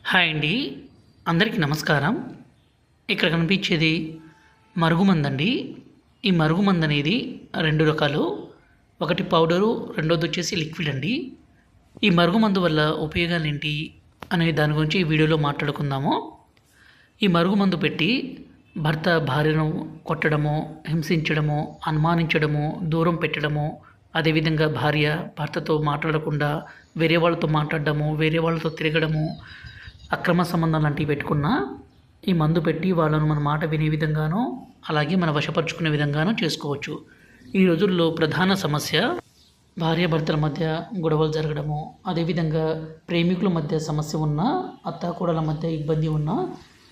Hi అండి. అందరికీ నమస్కారం. ఇక్కడ కనిపించేది మరుగుమందండి. ఈ మరుగుమందు అనేది 2 రకాలు. ఒకటి పౌడరు, రెండోది వచ్చేసి లిక్విడ్ అండి. ఈ మరుగుమందు వల్ల ఉపయోగాలేంటి అనే దాని గురించి ఈ వీడియోలో మాట్లాడుకుందాము. ఈ మరుగుమందు పెట్టి భర్త భార్యను కొట్టడము, హింసించడము, అనుమానించడము, దూరం పెట్టడము, అదేవిధంగా భార్య భర్తతో మాట్లాడకుండా వేరే వాళ్ళతో మాట్లాడడము, వేరే వాళ్ళతో తిరగడము, అక్రమ సంబంధాలు లాంటివి పెట్టుకున్న ఈ మందు పెట్టి వాళ్ళను మన మాట వినే విధంగానో అలాగే మన వశపరుచుకునే విధంగానో చేసుకోవచ్చు. ఈ రోజుల్లో ప్రధాన సమస్య భార్యాభర్తల మధ్య గొడవలు జరగడము, అదేవిధంగా ప్రేమికుల మధ్య సమస్య ఉన్నా, అత్తాకోడల మధ్య ఇబ్బంది ఉన్నా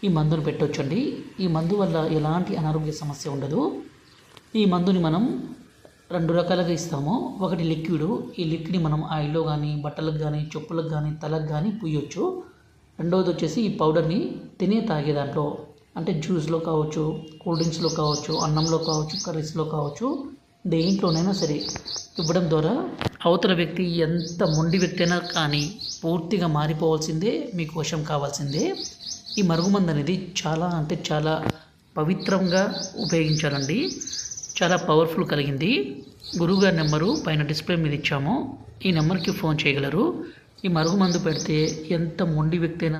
ఈ మందును పెట్టవచ్చండి. ఈ మందు వల్ల ఎలాంటి అనారోగ్య సమస్య ఉండదు. ఈ మందుని మనం 2 రకాలుగా ఇస్తాము. ఒకటి లిక్విడ్. ఈ లిక్విడ్ని మనం ఆయిల్లో కానీ, బట్టలకు కానీ, చెప్పులకు కానీ, తలకు కానీ పూయొచ్చు. రెండవది వచ్చేసి ఈ పౌడర్ని తాగే దాంట్లో, అంటే జ్యూస్లో కావచ్చు, కూల్ డ్రింక్స్లో కావచ్చు, అన్నంలో కావచ్చు, కర్రీస్లో కావచ్చు, దేంట్లోనైనా సరే ఇవ్వడం ద్వారా అవతల వ్యక్తి ఎంత మొండి వ్యక్తి అయినా కానీ పూర్తిగా మారిపోవాల్సిందే, మీకు వశం కావాల్సిందే. ఈ మరుగుమందు అనేది చాలా అంటే చాలా పవిత్రంగా ఉపయోగించాలండి. చాలా పవర్ఫుల్ కలిగింది. గురువుగారి నెంబరు పైన డిస్ప్లే మీద ఇచ్చాము. ఈ నెంబర్కి ఫోన్ చేయగలరు. ఈ మరుగుమందు పెడితే ఎంత మొండి వ్యక్తి అయినా